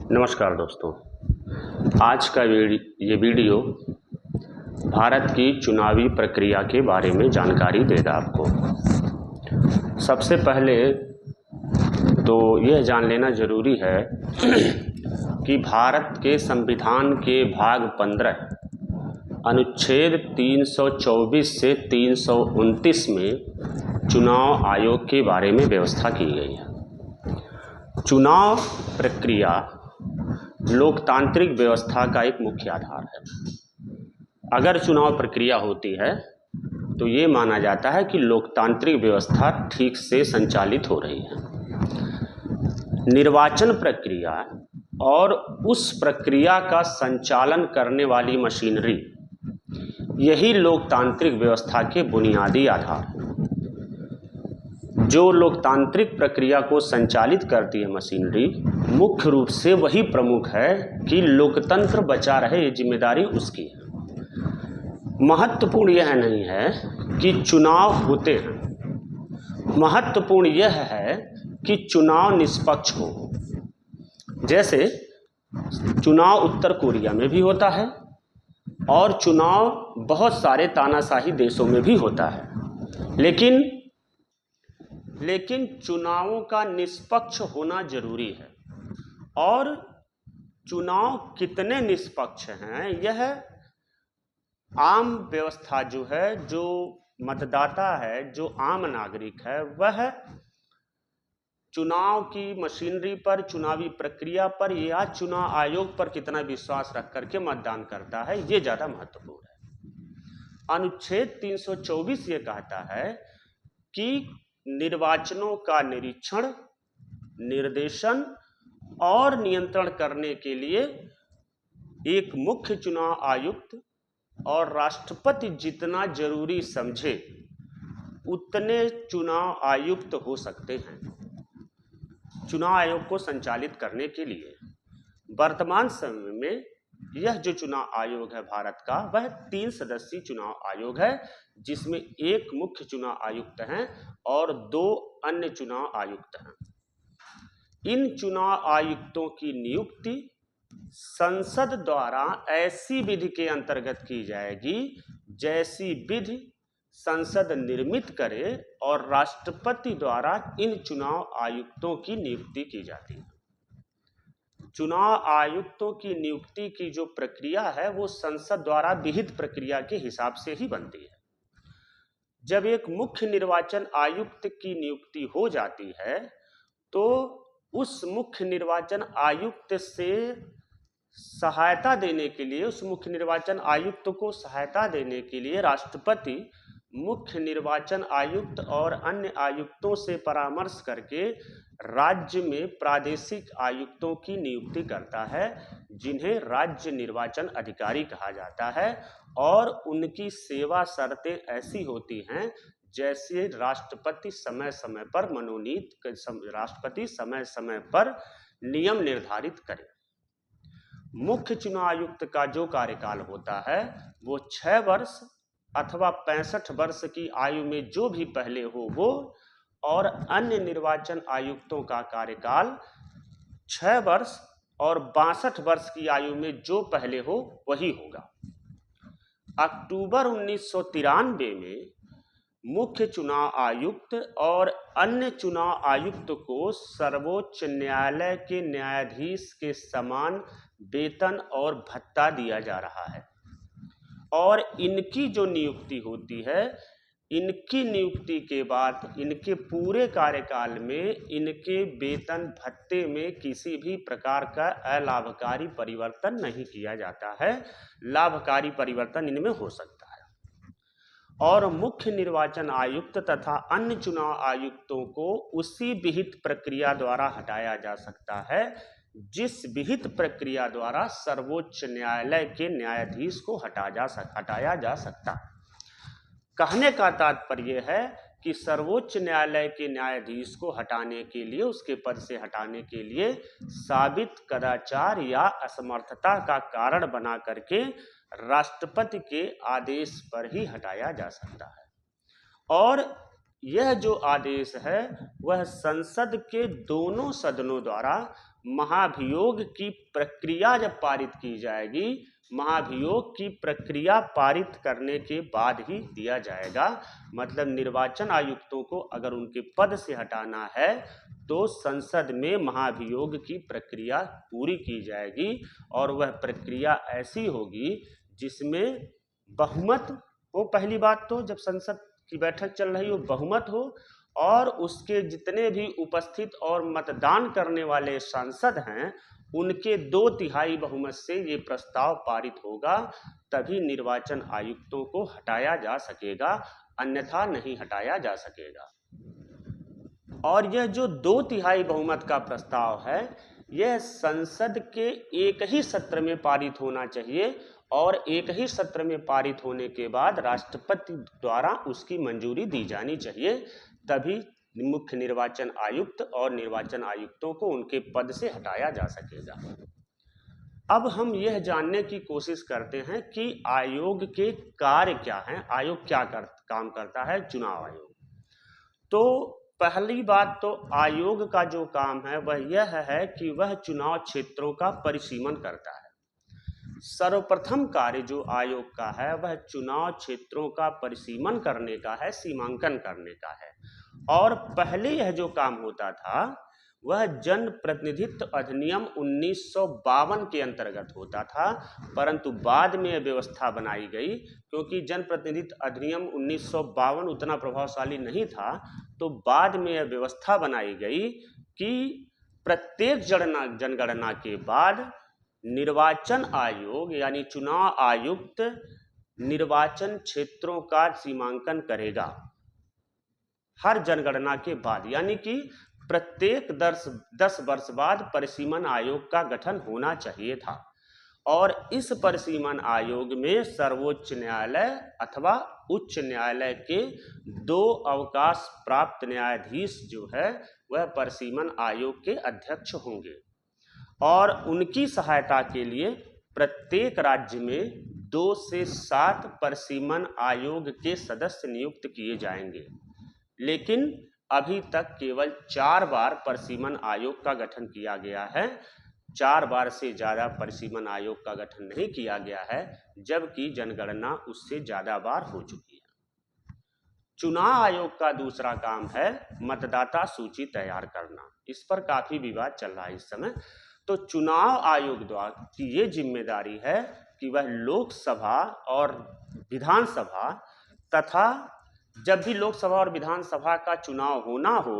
नमस्कार दोस्तों, आज का ये वीडियो भारत की चुनावी प्रक्रिया के बारे में जानकारी देगा आपको। सबसे पहले तो यह जान लेना ज़रूरी है कि भारत के संविधान के भाग 15 अनुच्छेद 324 से 329 में चुनाव आयोग के बारे में व्यवस्था की गई है। चुनाव प्रक्रिया लोकतांत्रिक व्यवस्था का एक मुख्य आधार है। अगर चुनाव प्रक्रिया होती है तो ये माना जाता है कि लोकतांत्रिक व्यवस्था ठीक से संचालित हो रही है। निर्वाचन प्रक्रिया और उस प्रक्रिया का संचालन करने वाली मशीनरी, यही लोकतांत्रिक व्यवस्था के बुनियादी आधार हैं। जो लोकतांत्रिक प्रक्रिया को संचालित करती है मशीनरी, मुख्य रूप से वही प्रमुख है कि लोकतंत्र बचा रहे, ये जिम्मेदारी उसकी है। महत्वपूर्ण यह नहीं है कि चुनाव होते हैं, महत्वपूर्ण यह है कि चुनाव निष्पक्ष हो। जैसे चुनाव उत्तर कोरिया में भी होता है और चुनाव बहुत सारे तानाशाही देशों में भी होता है, लेकिन चुनावों का निष्पक्ष होना जरूरी है। और चुनाव कितने निष्पक्ष हैं, यह आम व्यवस्था जो है, जो मतदाता है, जो आम नागरिक है, वह चुनाव की मशीनरी पर, चुनावी प्रक्रिया पर या चुनाव आयोग पर कितना विश्वास रख करके मतदान करता है, ये ज़्यादा महत्वपूर्ण है। अनुच्छेद 324 ये कहता है कि निर्वाचनों का निरीक्षण, निर्देशन और नियंत्रण करने के लिए एक मुख्य चुनाव आयुक्त और राष्ट्रपति जितना जरूरी समझे उतने चुनाव आयुक्त हो सकते हैं चुनाव आयोग को संचालित करने के लिए। वर्तमान समय में यह जो चुनाव आयोग है भारत का, वह 3 सदस्यीय चुनाव आयोग है, जिसमें एक मुख्य चुनाव आयुक्त हैं और 2 अन्य चुनाव आयुक्त हैं। इन चुनाव आयुक्तों की नियुक्ति संसद द्वारा ऐसी विधि के अंतर्गत की जाएगी जैसी विधि संसद निर्मित करे, और राष्ट्रपति द्वारा इन चुनाव आयुक्तों की नियुक्ति की जाती है। चुनाव आयुक्तों की नियुक्ति की जो प्रक्रिया है वो संसद द्वारा विहित प्रक्रिया के हिसाब से ही बनती है। जब एक मुख्य निर्वाचन आयुक्त की नियुक्ति हो जाती है तो उस मुख्य निर्वाचन आयुक्त से सहायता देने के लिए, उस मुख्य निर्वाचन आयुक्त को सहायता देने के लिए राष्ट्रपति मुख्य निर्वाचन आयुक्त और अन्य आयुक्तों से परामर्श करके राज्य में प्रादेशिक आयुक्तों की नियुक्ति करता है, जिन्हें राज्य निर्वाचन अधिकारी कहा जाता है। और उनकी सेवा शर्तें ऐसी होती हैं जैसे राष्ट्रपति समय समय पर मनोनीत, राष्ट्रपति समय समय पर नियम निर्धारित करे। मुख्य चुनाव आयुक्त का जो कार्यकाल होता है वो 6 वर्ष अथवा 65 वर्ष की आयु में जो भी पहले हो वो, और अन्य निर्वाचन आयुक्तों का कार्यकाल 6 वर्ष और 62 वर्ष की आयु में जो पहले हो वही होगा। अक्टूबर 1993 में मुख्य चुनाव आयुक्त और अन्य चुनाव आयुक्त को सर्वोच्च न्यायालय के न्यायाधीश के समान वेतन और भत्ता दिया जा रहा है। और इनकी जो नियुक्ति होती है, इनकी नियुक्ति के बाद इनके पूरे कार्यकाल में इनके वेतन भत्ते में किसी भी प्रकार का अलाभकारी परिवर्तन नहीं किया जाता है। लाभकारी परिवर्तन इनमें हो सकता है। और मुख्य निर्वाचन आयुक्त तथा अन्य चुनाव आयुक्तों को उसी विहित प्रक्रिया द्वारा हटाया जा सकता है जिस विहित प्रक्रिया द्वारा सर्वोच्च न्यायालय के न्यायाधीश को हटाया जा सकता। कहने का तात्पर्य है कि सर्वोच्च न्यायालय के न्यायाधीश को हटाने के लिए, उसके पद से हटाने के लिए साबित कदाचार या असमर्थता का कारण बना करके राष्ट्रपति के आदेश पर ही हटाया जा सकता है। और यह जो आदेश है वह संसद के दोनों सदनों द्वारा महाभियोग की प्रक्रिया जब पारित की जाएगी, महाभियोग की प्रक्रिया पारित करने के बाद ही दिया जाएगा। मतलब निर्वाचन आयुक्तों को अगर उनके पद से हटाना है तो संसद में महाभियोग की प्रक्रिया पूरी की जाएगी, और वह प्रक्रिया ऐसी होगी जिसमें बहुमत हो। पहली बात तो जब संसद की बैठक चल रही हो बहुमत हो, और उसके जितने भी उपस्थित और मतदान करने वाले सांसद हैं उनके 2/3 बहुमत से ये प्रस्ताव पारित होगा, तभी निर्वाचन आयुक्तों को हटाया जा सकेगा, अन्यथा नहीं हटाया जा सकेगा। और यह जो 2/3 बहुमत का प्रस्ताव है, यह संसद के एक ही सत्र में पारित होना चाहिए, और एक ही सत्र में पारित होने के बाद राष्ट्रपति द्वारा उसकी मंजूरी दी जानी चाहिए, तभी मुख्य निर्वाचन आयुक्त और निर्वाचन आयुक्तों को उनके पद से हटाया जा सकेगा। अब हम यह जानने की कोशिश करते हैं कि आयोग के कार्य क्या हैं, आयोग क्या काम करता है, चुनाव आयोग। तो पहली बात तो आयोग का जो काम है वह यह है कि वह चुनाव क्षेत्रों का परिसीमन करता है। सर्वप्रथम कार्य जो आयोग का है वह चुनाव क्षेत्रों का परिसीमन करने का है, सीमांकन करने का है। और पहले यह जो काम होता था वह जन प्रतिनिधित्व अधिनियम 1952 के अंतर्गत होता था, परंतु बाद में यह व्यवस्था बनाई गई, क्योंकि जन प्रतिनिधित्व अधिनियम 1952 उतना प्रभावशाली नहीं था, तो बाद में यह व्यवस्था बनाई गई कि प्रत्येक जनगणना के बाद निर्वाचन आयोग यानी चुनाव आयुक्त निर्वाचन क्षेत्रों का सीमांकन करेगा हर जनगणना के बाद, यानी कि प्रत्येक 10 वर्ष बाद परिसीमन आयोग का गठन होना चाहिए था। और इस परिसीमन आयोग में सर्वोच्च न्यायालय अथवा उच्च न्यायालय के 2 अवकाश प्राप्त न्यायाधीश जो है वह परिसीमन आयोग के अध्यक्ष होंगे, और उनकी सहायता के लिए प्रत्येक राज्य में 2 से 7 परिसीमन आयोग के सदस्य नियुक्त किए जाएंगे। लेकिन अभी तक केवल 4 बार परिसीमन आयोग का गठन किया गया है, 4 बार से ज्यादा परिसीमन आयोग का गठन नहीं किया गया है, जबकि जनगणना उससे ज्यादा बार हो चुकी है। चुनाव आयोग का दूसरा काम है मतदाता सूची तैयार करना। इस पर काफी विवाद चल रहा है इस समय। तो चुनाव आयोग द्वारा की ये जिम्मेदारी है कि वह लोकसभा और विधानसभा तथा जब भी लोकसभा और विधानसभा का चुनाव होना हो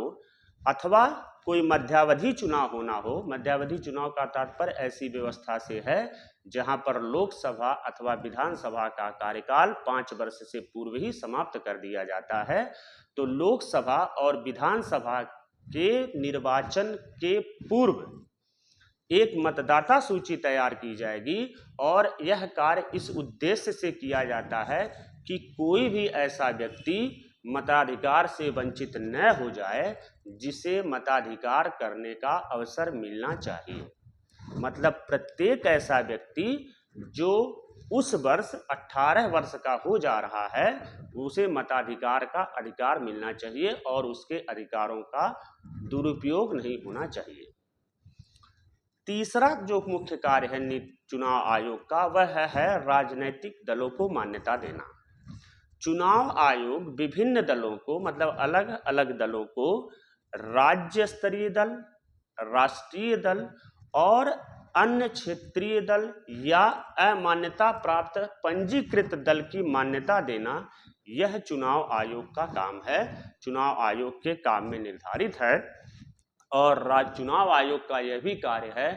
अथवा कोई मध्यावधि चुनाव होना हो, मध्यावधि चुनाव का तात्पर्य ऐसी व्यवस्था से है जहां पर लोकसभा अथवा विधानसभा का कार्यकाल 5 वर्ष से पूर्व ही समाप्त कर दिया जाता है, तो लोकसभा और विधानसभा के निर्वाचन के पूर्व एक मतदाता सूची तैयार की जाएगी, और यह कार्य इस उद्देश्य से किया जाता है कि कोई भी ऐसा व्यक्ति मताधिकार से वंचित न हो जाए जिसे मताधिकार करने का अवसर मिलना चाहिए। मतलब प्रत्येक ऐसा व्यक्ति जो उस वर्ष 18 वर्ष का हो जा रहा है उसे मताधिकार का अधिकार मिलना चाहिए, और उसके अधिकारों का दुरुपयोग नहीं होना चाहिए। तीसरा जो मुख्य कार्य है चुनाव आयोग का वह है राजनीतिक दलों को मान्यता देना। चुनाव आयोग विभिन्न दलों को, मतलब अलग अलग दलों को राज्य स्तरीय दल, राष्ट्रीय दल और अन्य क्षेत्रीय दल या अमान्यता प्राप्त पंजीकृत दल की मान्यता देना, यह चुनाव आयोग का काम है, चुनाव आयोग के काम में निर्धारित है। और चुनाव आयोग का यह भी कार्य है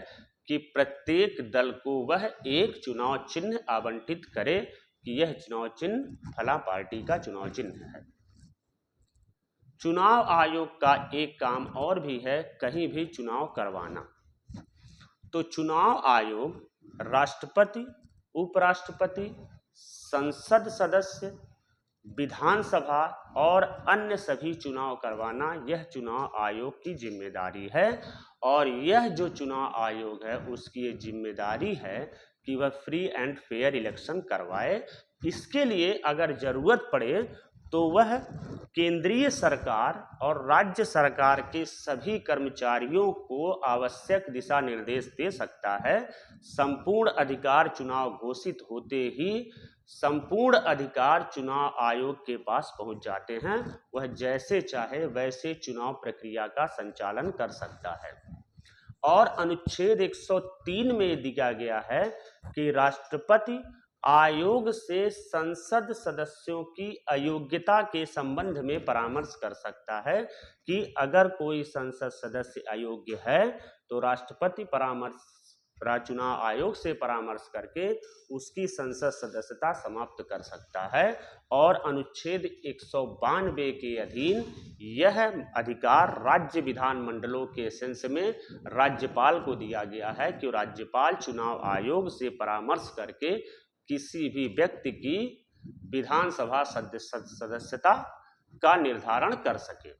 कि प्रत्येक दल को वह एक चुनाव चिन्ह आवंटित करे कि यह चुनाव चिन्ह फला पार्टी का चुनाव चिन्ह है। चुनाव आयोग का एक काम और भी है, कहीं भी चुनाव करवाना। तो चुनाव आयोग राष्ट्रपति, उपराष्ट्रपति, संसद सदस्य, विधानसभा और अन्य सभी चुनाव करवाना यह चुनाव आयोग की जिम्मेदारी है। और यह जो चुनाव आयोग है उसकी ये जिम्मेदारी है कि वह फ्री एंड फेयर इलेक्शन करवाए। इसके लिए अगर जरूरत पड़े तो वह केंद्रीय सरकार और राज्य सरकार के सभी कर्मचारियों को आवश्यक दिशा निर्देश दे सकता है। संपूर्ण अधिकार चुनाव घोषित होते ही संपूर्ण अधिकार चुनाव आयोग के पास पहुंच जाते हैं। वह जैसे चाहे वैसे चुनाव प्रक्रिया का संचालन कर सकता है। और अनुच्छेद 103 में दिया गया है कि राष्ट्रपति आयोग से संसद सदस्यों की अयोग्यता के संबंध में परामर्श कर सकता है कि अगर कोई संसद सदस्य अयोग्य है तो राष्ट्रपति चुनाव आयोग से परामर्श करके उसकी संसद सदस्यता समाप्त कर सकता है। और अनुच्छेद 192 के अधीन यह अधिकार राज्य विधानमंडलों के सेंस में राज्यपाल को दिया गया है कि राज्यपाल चुनाव आयोग से परामर्श करके किसी भी व्यक्ति की विधानसभा सदस्यता का निर्धारण कर सके।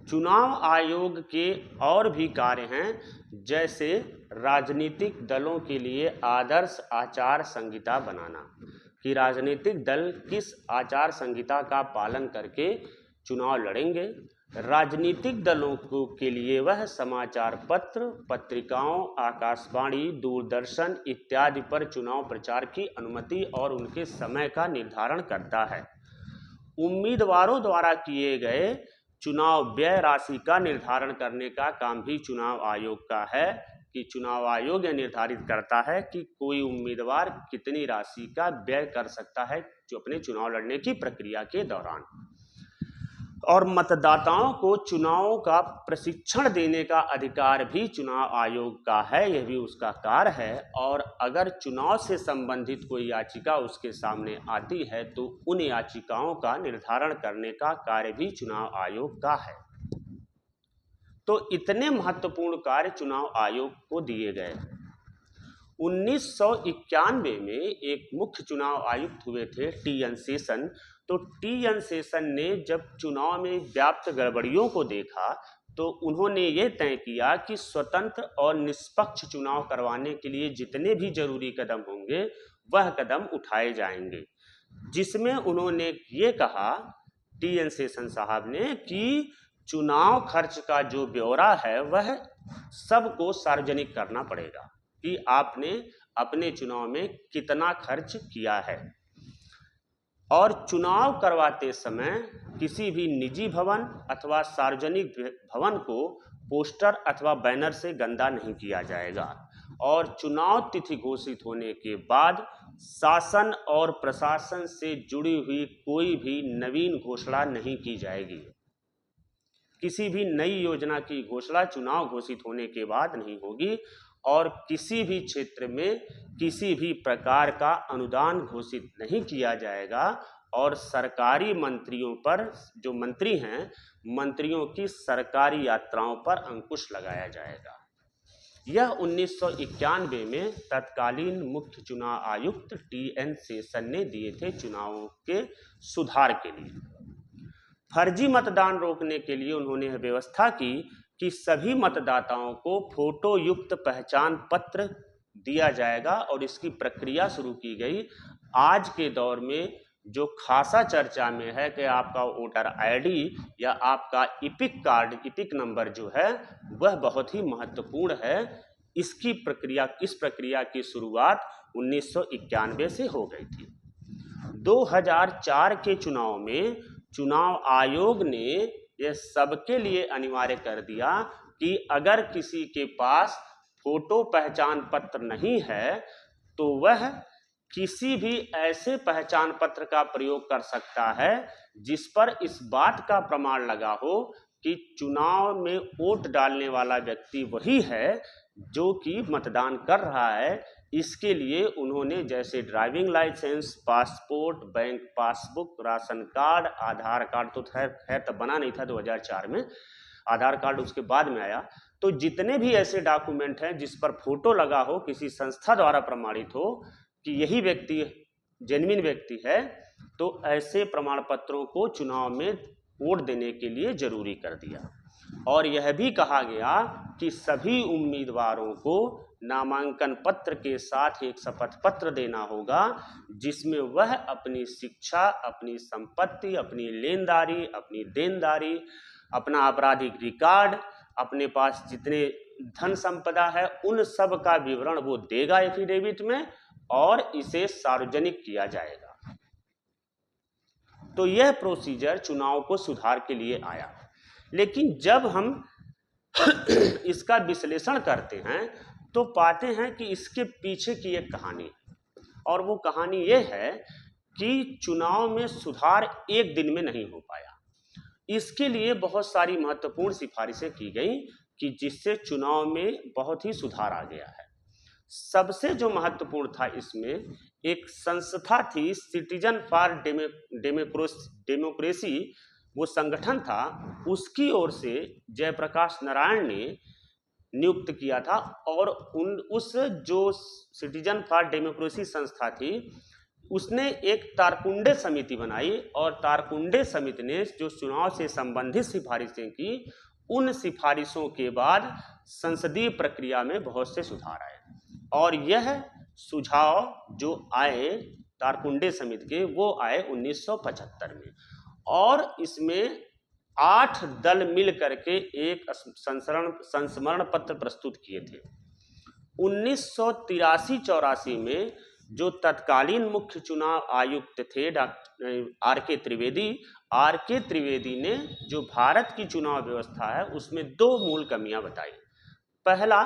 चुनाव आयोग के और भी कार्य हैं, जैसे राजनीतिक दलों के लिए आदर्श आचार संहिता बनाना, कि राजनीतिक दल किस आचार संहिता का पालन करके चुनाव लड़ेंगे। राजनीतिक दलों के लिए वह समाचार पत्र, पत्रिकाओं, आकाशवाणी, दूरदर्शन इत्यादि पर चुनाव प्रचार की अनुमति और उनके समय का निर्धारण करता है। उम्मीदवारों द्वारा किए गए चुनाव व्यय राशि का निर्धारण करने का काम भी चुनाव आयोग का है, कि चुनाव आयोग यह निर्धारित करता है कि कोई उम्मीदवार कितनी राशि का व्यय कर सकता है जो अपने चुनाव लड़ने की प्रक्रिया के दौरान। और मतदाताओं को चुनावों का प्रशिक्षण देने का अधिकार भी चुनाव आयोग का है, यह भी उसका कार्य है। और अगर चुनाव से संबंधित कोई याचिका उसके सामने आती है तो उन याचिकाओं का निर्धारण करने का कार्य भी चुनाव आयोग का है। तो इतने महत्वपूर्ण कार्य चुनाव आयोग को दिए गए। 1991 में एक मुख्य चुनाव आयुक्त हुए थे, टी.एन. शेषन। तो टी.एन. शेषन ने जब चुनाव में व्याप्त गड़बड़ियों को देखा तो उन्होंने ये तय किया कि स्वतंत्र और निष्पक्ष चुनाव करवाने के लिए जितने भी जरूरी कदम होंगे वह कदम उठाए जाएंगे, जिसमें उन्होंने ये कहा, टी.एन. शेषन साहब ने, कि चुनाव खर्च का जो ब्यौरा है वह सबको सार्वजनिक करना पड़ेगा कि आपने अपने चुनाव में कितना खर्च किया है। और चुनाव करवाते समय किसी भी निजी भवन अथवा सार्वजनिक भवन को पोस्टर अथवा बैनर से गंदा नहीं किया जाएगा। और चुनाव तिथि घोषित होने के बाद शासन और प्रशासन से जुड़ी हुई कोई भी नवीन घोषणा नहीं की जाएगी। किसी भी नई योजना की घोषणा चुनाव घोषित होने के बाद नहीं होगी। और किसी भी क्षेत्र में किसी भी प्रकार का अनुदान घोषित नहीं किया जाएगा। और सरकारी मंत्रियों पर, जो मंत्री हैं, मंत्रियों की सरकारी यात्राओं पर अंकुश लगाया जाएगा। यह 1991 में तत्कालीन मुख्य चुनाव आयुक्त टी.एन. शेषन ने दिए थे चुनावों के सुधार के लिए। फर्जी मतदान रोकने के लिए उन्होंने यह व्यवस्था की कि सभी मतदाताओं को फोटो युक्त पहचान पत्र दिया जाएगा और इसकी प्रक्रिया शुरू की गई। आज के दौर में जो खासा चर्चा में है कि आपका वोटर आईडी या आपका इपिक कार्ड, इपिक नंबर जो है वह बहुत ही महत्वपूर्ण है। इस प्रक्रिया की शुरुआत 1991 से हो गई थी। 2004 के चुनाव में चुनाव आयोग ने यह सबके लिए अनिवार्य कर दिया कि अगर किसी के पास फोटो पहचान पत्र नहीं है तो वह किसी भी ऐसे पहचान पत्र का प्रयोग कर सकता है जिस पर इस बात का प्रमाण लगा हो कि चुनाव में वोट डालने वाला व्यक्ति वही है जो कि मतदान कर रहा है। इसके लिए उन्होंने जैसे driving licence, passport, bank passbook, ration card, Aadhaar card तो खैर तब बना नहीं था 2004 में, आधार कार्ड उसके बाद में आया। तो जितने भी ऐसे डॉक्यूमेंट हैं जिस पर फोटो लगा हो, किसी संस्था द्वारा प्रमाणित हो कि यही व्यक्ति जेन्युइन व्यक्ति है, तो ऐसे प्रमाण पत्रों को चुनाव में वोट देने के लिए जरूरी कर दिया। और यह भी कहा गया कि सभी उम्मीदवारों को नामांकन पत्र के साथ एक शपथ पत्र देना होगा जिसमें वह अपनी शिक्षा, अपनी संपत्ति, अपनी लेनदारी, अपनी देनदारी, अपना आपराधिक रिकॉर्ड, अपने पास जितने धन संपदा है उन सब का विवरण वो देगा एफिडेविट में और इसे सार्वजनिक किया जाएगा। तो यह प्रोसीजर चुनाव को सुधार के लिए आया। लेकिन जब हम इसका विश्लेषण करते हैं तो पाते हैं कि इसके पीछे की एक कहानी है, और वो कहानी ये है कि चुनाव में सुधार एक दिन में नहीं हो पाया। इसके लिए बहुत सारी महत्वपूर्ण सिफारिशें की गई कि जिससे चुनाव में बहुत ही सुधार आ गया है। सबसे जो महत्वपूर्ण था इसमें एक संस्था थी, सिटीजन फॉर डेमोक्रेसी, वो संगठन था, उसकी ओर से जयप्रकाश नारायण ने नियुक्त किया था। और उस जो सिटीजन फॉर डेमोक्रेसी संस्था थी उसने एक तारकुंडे समिति बनाई और तारकुंडे समिति ने जो चुनाव से संबंधित सिफारिशें की, उन सिफारिशों के बाद संसदीय प्रक्रिया में बहुत से सुधार आए। और यह सुझाव जो आए तारकुंडे समिति के, वो आए 1975 में, और इसमें 8 दल मिल करके एक संस्मरण पत्र प्रस्तुत किए थे। 1983-84 में जो तत्कालीन मुख्य चुनाव आयुक्त थे आर के त्रिवेदी ने जो भारत की चुनाव व्यवस्था है उसमें 2 मूल कमियां बताई। पहला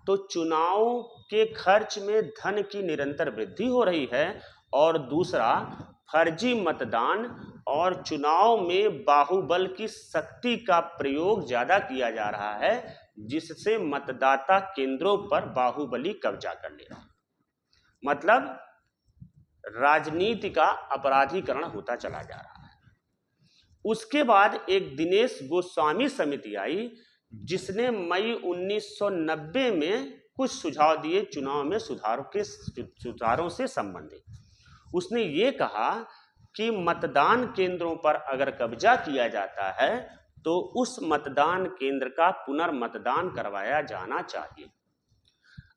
तो चुनाव के खर्च में धन की निरंतर वृद्धि हो रही है, और दूसरा फर्जी मतदान और चुनाव में बाहुबल की शक्ति का प्रयोग ज्यादा किया जा रहा है, जिससे मतदाता केंद्रों पर बाहुबली कब्जा कर ले रहा है। मतलब राजनीति का अपराधीकरण होता चला जा रहा है। उसके बाद एक दिनेश गोस्वामी समिति आई जिसने मई 1990 में कुछ सुझाव दिए चुनाव में सुधारों से संबंधित। उसने ये कहा कि मतदान केंद्रों पर अगर कब्जा किया जाता है तो उस मतदान केंद्र का पुनर्मतदान करवाया जाना चाहिए।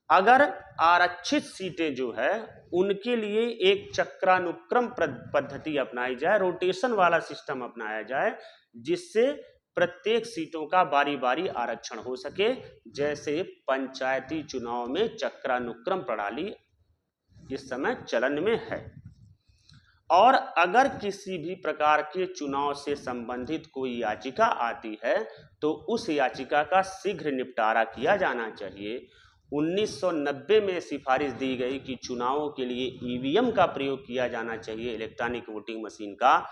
अगर आरक्षित सीटें जो है उनके लिए एक चक्रानुक्रम पद्धति अपनाई जाए, रोटेशन वाला सिस्टम अपनाया जाए, जिससे प्रत्येक सीटों का बारी बारी आरक्षण हो सके, जैसे पंचायती चुनाव में चक्रानुक्रम प्रणाली इस समय चलन में है। और अगर किसी भी प्रकार के चुनाव से संबंधित कोई याचिका आती है तो उस याचिका का शीघ्र निपटारा किया जाना चाहिए। 1990 में सिफारिश दी गई कि चुनावों के लिए ईवीएम का प्रयोग किया जाना चाहिए, इलेक्ट्रॉनिक वोटिंग मशीन का।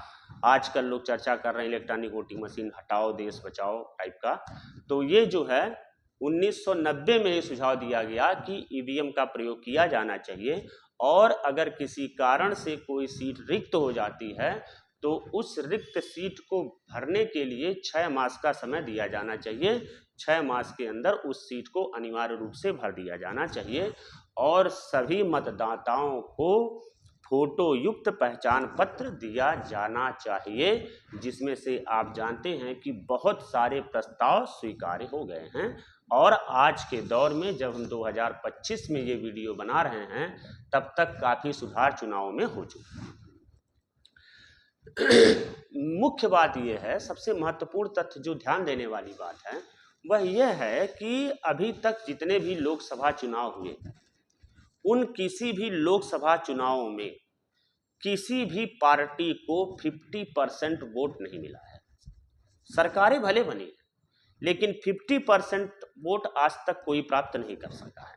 आजकल लोग चर्चा कर रहे हैं इलेक्ट्रॉनिक वोटिंग मशीन हटाओ देश बचाओ टाइप का। तो ये जो है 1990 में ये सुझाव दिया गया कि ईवीएम का प्रयोग किया जाना चाहिए, और अगर किसी कारण से कोई सीट रिक्त हो जाती है तो उस रिक्त सीट को भरने के लिए 6 मास का समय दिया जाना चाहिए। 6 मास के अंदर उस सीट को अनिवार्य रूप से भर दिया जाना चाहिए, और सभी मतदाताओं को फोटो युक्त पहचान पत्र दिया जाना चाहिए, जिसमें से आप जानते हैं कि बहुत सारे प्रस्ताव स्वीकार्य हो गए हैं। और आज के दौर में जब हम 2025 में ये वीडियो बना रहे हैं तब तक काफी सुधार चुनाव में हो चुका है। मुख्य बात यह है, सबसे महत्वपूर्ण तथ्य जो ध्यान देने वाली बात है वह यह है कि अभी तक जितने भी लोकसभा चुनाव हुए उन किसी भी लोकसभा चुनावों में किसी भी पार्टी को 50% वोट नहीं मिला है। सरकारें भले बनी लेकिन 50% वोट आज तक कोई प्राप्त नहीं कर सका है।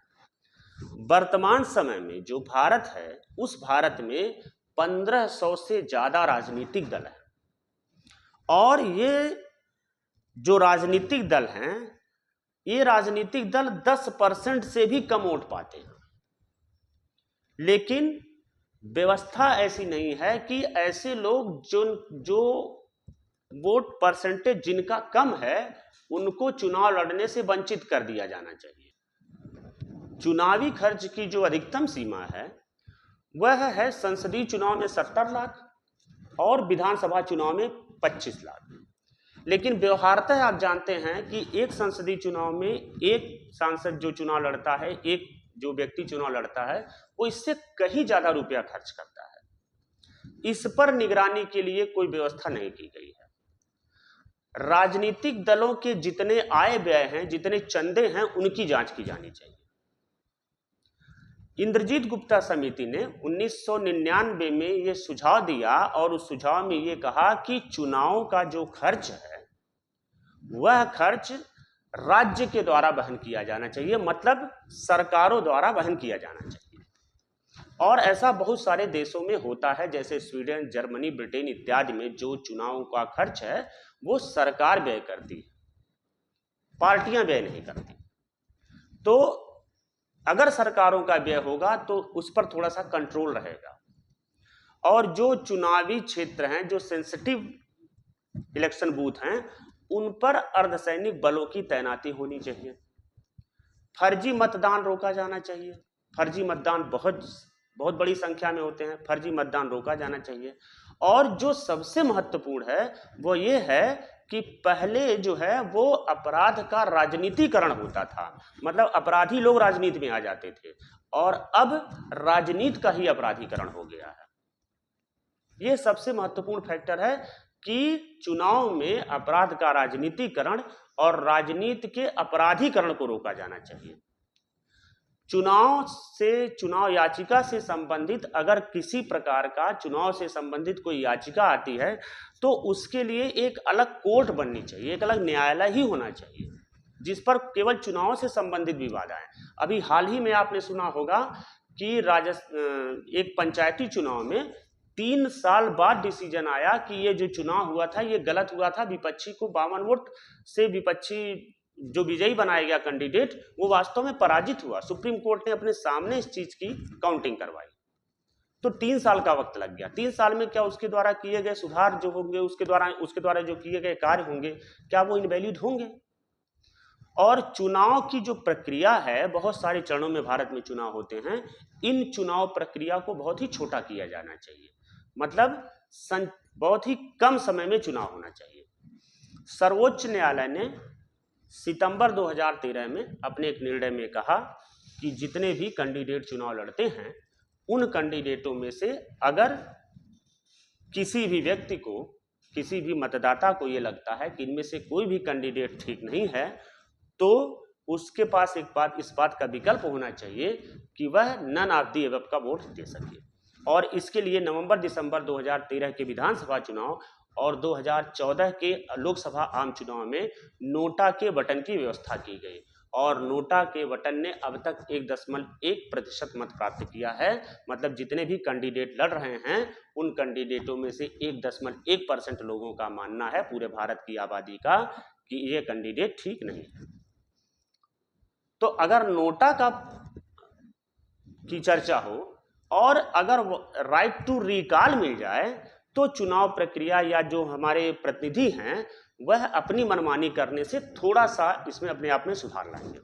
वर्तमान समय में जो भारत है उस भारत में 1500 से ज्यादा राजनीतिक दल हैं, और ये जो राजनीतिक दल हैं ये राजनीतिक दल 10% से भी कम वोट पाते हैं। लेकिन व्यवस्था ऐसी नहीं है कि ऐसे लोग जो वोट परसेंटेज जिनका कम है उनको चुनाव लड़ने से वंचित कर दिया जाना चाहिए। चुनावी खर्च की जो अधिकतम सीमा है वह है संसदीय चुनाव में 70 लाख और विधानसभा चुनाव में 25 लाख। लेकिन व्यवहारतः आप जानते हैं कि एक संसदीय चुनाव में एक सांसद जो चुनाव लड़ता है, एक जो व्यक्ति चुनाव लड़ता है, वो इससे कहीं ज्यादा रुपया खर्च करता है। इस पर निगरानी के लिए कोई व्यवस्था नहीं की गई है। राजनीतिक दलों के जितने आय व्यय हैं, जितने चंदे हैं, उनकी जांच की जानी चाहिए। इंद्रजीत गुप्ता समिति ने 1999 में यह सुझाव दिया और उस सुझाव में यह कहा कि चुनाव का जो खर्च है वह खर्च राज्य के द्वारा वहन किया जाना चाहिए, मतलब सरकारों द्वारा वहन किया जाना चाहिए। और ऐसा बहुत सारे देशों में होता है, जैसे स्वीडन, जर्मनी, ब्रिटेन इत्यादि में जो चुनाव का खर्च है वो सरकार व्यय करती है, पार्टियां व्यय नहीं करती। तो अगर सरकारों का व्यय होगा तो उस पर थोड़ा सा कंट्रोल रहेगा। और जो चुनावी क्षेत्र हैं, जो सेंसिटिव इलेक्शन बूथ हैं, उन पर अर्धसैनिक बलों की तैनाती होनी चाहिए। फर्जी मतदान रोका जाना चाहिए। फर्जी मतदान बहुत बड़ी संख्या में होते हैं, फर्जी मतदान रोका जाना चाहिए। और जो सबसे महत्वपूर्ण है वो ये है कि पहले जो है वो अपराध का राजनीतिकरण होता था, मतलब अपराधी लोग राजनीति में आ जाते थे, और अब राजनीति का ही अपराधीकरण हो गया है। ये सबसे महत्वपूर्ण फैक्टर है कि चुनाव में अपराध का राजनीतिकरण और राजनीति के अपराधीकरण को रोका जाना चाहिए। चुनाव याचिका से संबंधित अगर किसी प्रकार का चुनाव से संबंधित कोई याचिका आती है तो उसके लिए एक अलग कोर्ट बननी चाहिए, एक अलग न्यायालय ही होना चाहिए जिस पर केवल चुनाव से संबंधित विवाद आए। अभी हाल ही में आपने सुना होगा कि एक पंचायती चुनाव में 3 साल बाद डिसीजन आया कि ये जो चुनाव हुआ था ये गलत हुआ था, विपक्षी को 52 वोट से विपक्षी जो विजयी बनाया गया कैंडिडेट वो वास्तव में पराजित हुआ। सुप्रीम कोर्ट ने अपने सामने इस चीज की काउंटिंग करवाई। तो 3 साल का वक्त लग गया। 3 साल में क्या उसके द्वारा किए गए सुधार जो होंगे, उसके द्वारा जो किए गए कार्य होंगे, क्या वो इनवैलिड होंगे? और चुनाव की जो प्रक्रिया है, बहुत सारे चरणों में भारत में चुनाव होते हैं, इन चुनाव प्रक्रिया को बहुत ही छोटा किया जाना चाहिए, मतलब बहुत ही कम समय में चुनाव होना चाहिए। सर्वोच्च न्यायालय ने सितंबर 2013 में अपने एक निर्णय में कहा कि जितने भी कैंडिडेट चुनाव लड़ते हैं उन कैंडिडेटों में से अगर किसी भी व्यक्ति को, किसी भी मतदाता को ये लगता है कि इनमें से कोई भी कैंडिडेट ठीक नहीं है तो उसके पास इस बात का विकल्प होना चाहिए कि वह नन ऑफ द एबव का वोट दे सके। और इसके लिए नवंबर-दिसंबर 2013 के विधानसभा चुनाव और 2014 के लोकसभा आम चुनाव में नोटा के बटन की व्यवस्था की गई और नोटा के बटन ने अब तक 1.1% मत प्राप्त किया है। मतलब जितने भी कैंडिडेट लड़ रहे हैं उन कैंडिडेटों में से 1.1% लोगों का मानना है, पूरे भारत की आबादी का, कि ये कैंडिडेट ठीक नहीं है। तो अगर नोटा की चर्चा हो और अगर राइट टू रिकॉल मिल जाए तो चुनाव प्रक्रिया या जो हमारे प्रतिनिधि हैं वह अपनी मनमानी करने से थोड़ा सा इसमें अपने आप में सुधार लाएंगे।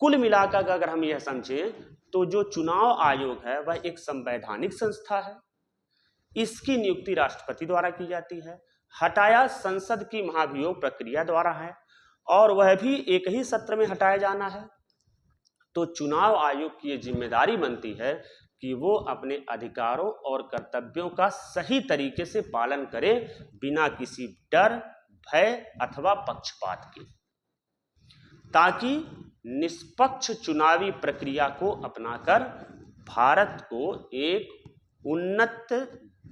कुल मिलाकर अगर हम यह समझें तो जो चुनाव आयोग है वह एक संवैधानिक संस्था है। इसकी नियुक्ति राष्ट्रपति द्वारा की जाती है, हटाया संसद की महाभियोग प्रक्रिया द्वारा है और वह भी एक ही सत्र में हटाया जाना है। तो चुनाव आयोग की ये जिम्मेदारी बनती है कि वो अपने अधिकारों और कर्तव्यों का सही तरीके से पालन करे, बिना किसी डर, भय अथवा पक्षपात के, ताकि निष्पक्ष चुनावी प्रक्रिया को अपनाकर भारत को एक उन्नत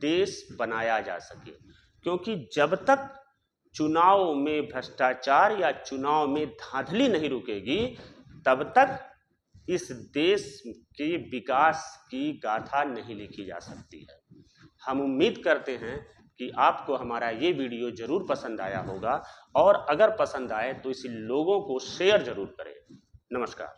देश बनाया जा सके। क्योंकि जब तक चुनाव में भ्रष्टाचार या चुनाव में धांधली नहीं रुकेगी तब तक इस देश के विकास की गाथा नहीं लिखी जा सकती है। हम उम्मीद करते हैं कि आपको हमारा ये वीडियो जरूर पसंद आया होगा और अगर पसंद आए तो इसे लोगों को शेयर जरूर करें। नमस्कार।